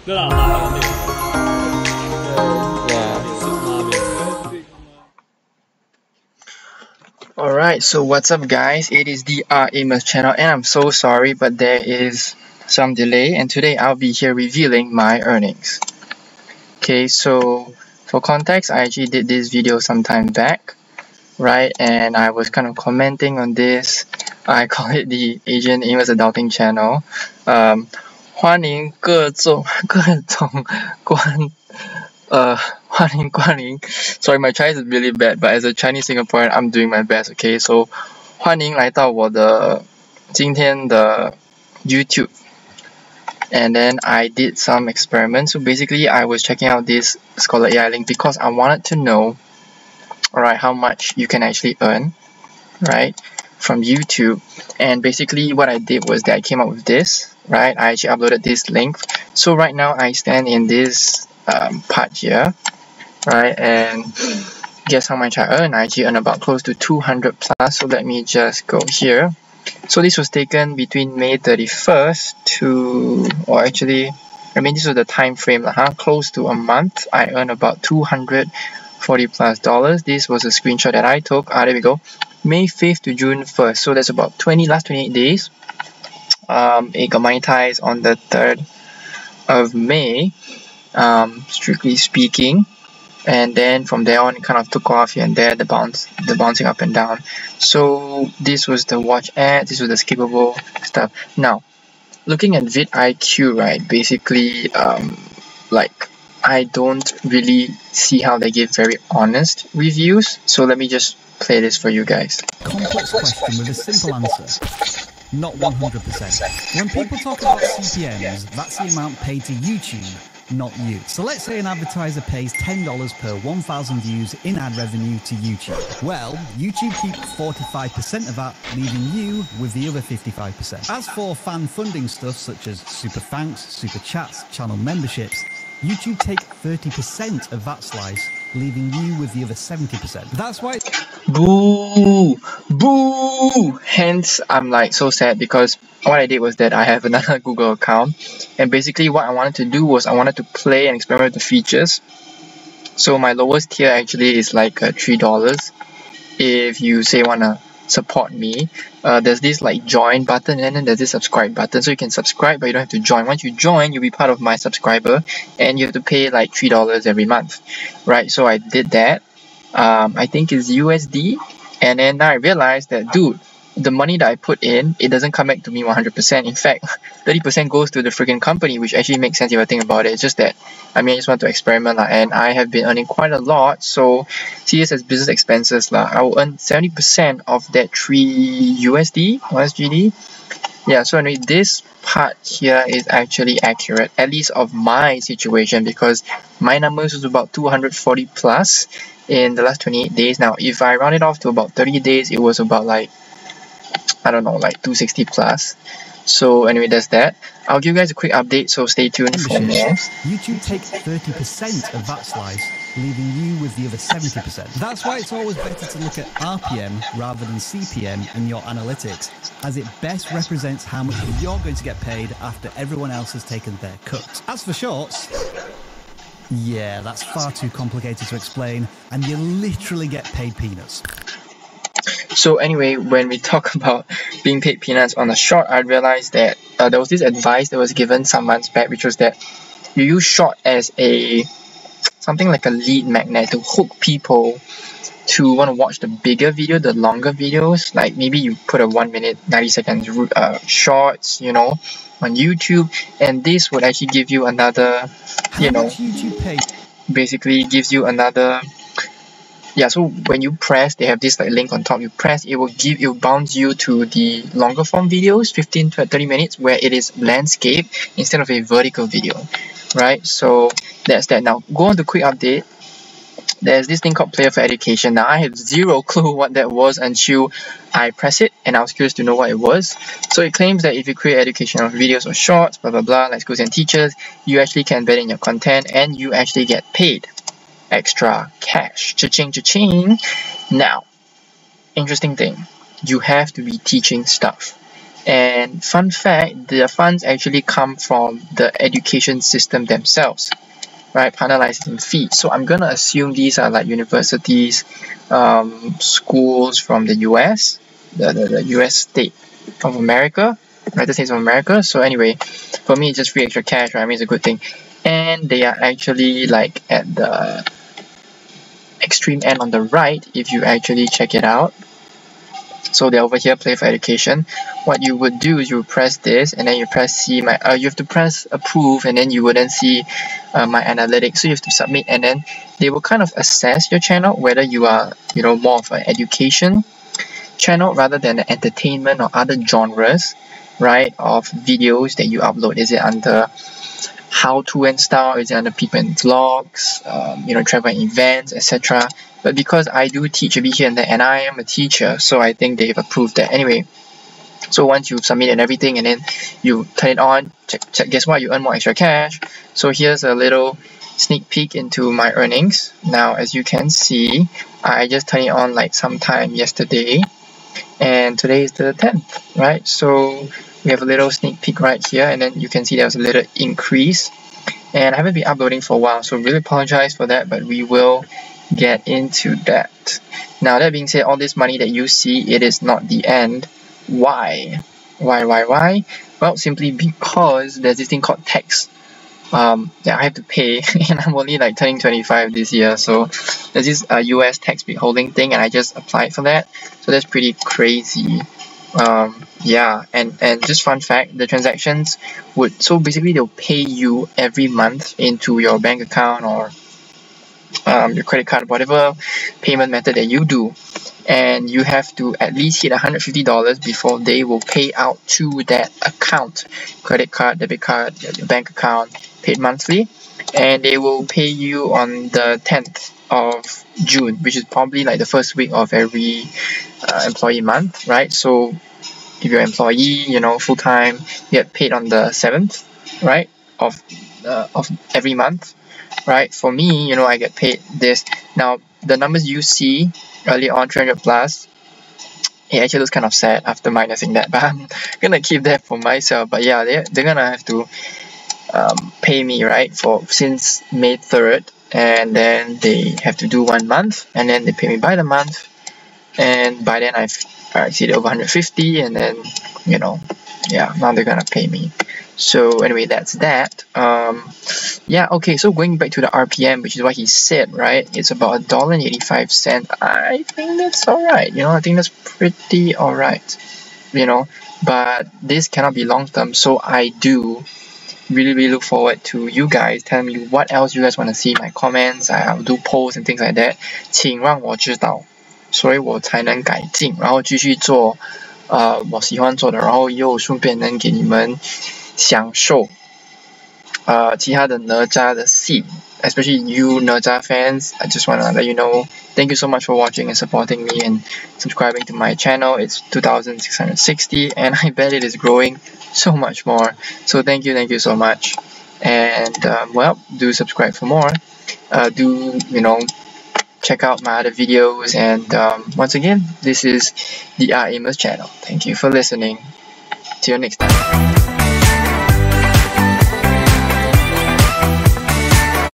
Alright, so what's up guys, it is the amos channel and I'm so sorry but there is some delay and today I'll be here revealing my earnings. Okay, so for context, I actually did this video some time back, right, and I was kind of commenting on this. I call it the Asian Amos Adulting Channel. 欢迎各种光临 Sorry, my Chinese is really bad, but as a Chinese Singaporean, I'm doing my best. Okay, so 欢迎来到我的今天的 YouTube. And then I did some experiments. So basically, I was checking out this Scholar AI link because I wanted to know, alright, how much you can actually earn, right, from YouTube. And basically, what I did was that I came up with this, right? I actually uploaded this link. So right now, I stand in this part here, right? And guess how much I earn? I actually earn about close to 200 plus. So let me just go here. So this was taken between May 31st to, or actually, I mean this was the time frame, close to a month. I earned about $240 plus. This was a screenshot that I took. There we go. May 5th to June 1st. So that's about last 28 days. It got monetized on the 3rd of May, strictly speaking. And then from there on, it kind of took off here and there, the bouncing up and down. So this was the watch ad, this was the skippable stuff. Now, looking at vidIQ, right, basically, like, I don't really see how they give very honest reviews. So let me just play this for you guys. Complex question with a simple answer. Not 100%. When people talk about CPMs, that's the amount paid to YouTube, not you. So let's say an advertiser pays $10 per 1,000 views in ad revenue to YouTube. Well, YouTube keep 45% of that, leaving you with the other 55%. As for fan funding stuff such as super thanks, super chats, channel memberships, YouTube take 30% of that slice, leaving you with the other 70%. That's why... Boo! Boo! Hence, I'm like so sad because what I did was that I have another Google account, and basically what I wanted to do was I wanted to play and experiment with the features. So my lowest tier actually is like $3. If you say wanna support me, there's this like join button and then there's this subscribe button. So you can subscribe but you don't have to join. Once you join, you'll be part of my subscriber and you have to pay like $3 every month, right? So I did that. I think it's USD, and then I realized that, dude, the money that I put in, it doesn't come back to me 100%. In fact, 30% goes to the freaking company, which actually makes sense if I think about it. It's just that, I mean, I just want to experiment, and I have been earning quite a lot, so see this as business expenses. I will earn 70% of that 3 USD or SGD. Yeah, so anyway, this part here is actually accurate, at least of my situation, because my numbers was about 240 plus in the last 28 days. Now, if I round it off to about 30 days, it was about like, I don't know, like 260 plus. So anyway, that's that. I'll give you guys a quick update, so stay tuned for more. YouTube takes 30% of that slice, leaving you with the other 70%. That's why it's always better to look at RPM rather than CPM in your analytics, as it best represents how much you're going to get paid after everyone else has taken their cut. As for shorts, yeah, that's far too complicated to explain, and you literally get paid peanuts. So anyway, when we talk about being paid peanuts on a short, I realized that there was this advice that was given some months back, which was that you use short as something like a lead magnet to hook people to want to watch the bigger video, the longer videos. Like maybe you put a 1 minute, 90 seconds shorts, you know, on YouTube, and this would actually give you another, you know, basically gives you another. Yeah, so when you press, they have this like link on top. You press, it will bounce you to the longer form videos, 15 to 30 minutes, where it is landscape instead of a vertical video, right? So that's that. Now go on to quick update. There's this thing called Player for Education. Now I have zero clue what that was until I press it, and I was curious to know what it was. So it claims that if you create educational videos or shorts, blah blah blah, like schools and teachers, you actually can embed in your content and you actually get paid extra cash. Cha-ching, cha-ching. Now, interesting thing, you have to be teaching stuff. And fun fact, the funds actually come from the education system themselves, right? Partner licensing fees. So I'm gonna assume these are like universities, schools from the US, the US state of America, United States of America. So anyway, for me it's just free extra cash, right? I mean, it's a good thing. And they are actually like at the extreme end on the right if you actually check it out. So they're over here, play for education. What you would do is you would press this, and then you press see my you have to press approve, and then you would then see my analytics. So you have to submit, and then they will kind of assess your channel whether you are, you know, more of an education channel rather than the entertainment or other genres, right, of videos that you upload. Is it under how to and style? Is it under people and vlogs, you know, travel and events, etc.? But because I do teach a bit here and there, and I am a teacher, so I think they've approved that. Anyway, so once you've submitted everything and then you turn it on, check, guess what? You earn more extra cash. So here's a little sneak peek into my earnings. Now, as you can see, I just turned it on like sometime yesterday, and today is the 10th, right? So we have a little sneak peek right here, and then you can see there's a little increase. And I haven't been uploading for a while, so really apologize for that, but we will get into that. Now, that being said, all this money that you see, it is not the end. Why? Why? Well, simply because there's this thing called tax. I have to pay, and I'm only like turning 25 this year, so there's this US tax withholding thing, and I just applied for that. So that's pretty crazy. Yeah, and just fun fact, the transactions would, so basically they'll pay you every month into your bank account or your credit card, whatever payment method that you do, and you have to at least hit $150 before they will pay out to that account, credit card, debit card, your bank account, paid monthly, and they will pay you on the 10th of June, which is probably like the first week of every employee month, right? So if you're an employee, you know, full time, you get paid on the 7th, right, of every month. Right, for me, you know, I get paid this. Now, the numbers you see early on, 300 plus, it actually looks kind of sad after minusing that, but I'm gonna keep that for myself. But yeah, they're gonna have to pay me, right, for since May 3rd, and then they have to do 1 month, and then they pay me by the month, and by then I've exceeded over 150, and then, you know, yeah, now they're gonna pay me. So anyway, that's that. Yeah, okay, so going back to the RPM, which is what he said, right? It's about $1.85. I think that's alright, you know, I think that's pretty alright, you know, but this cannot be long term, so I do really look forward to you guys telling me what else you guys want to see in my comments. I'll do polls and things like that. 请让我知道，所以我才能改进，然后继续做我喜欢做的，然后又顺便能给你们享受其他的哪吒的戏， especially you 哪吒 fans. I just want to let you know, thank you so much for watching and supporting me and subscribing to my channel. It's 2,660 and I bet it is growing so much more. So thank you so much. And well, do subscribe for more. Do, you know, check out my other videos, and once again, this is the amos channel. Thank you for listening. Till next time.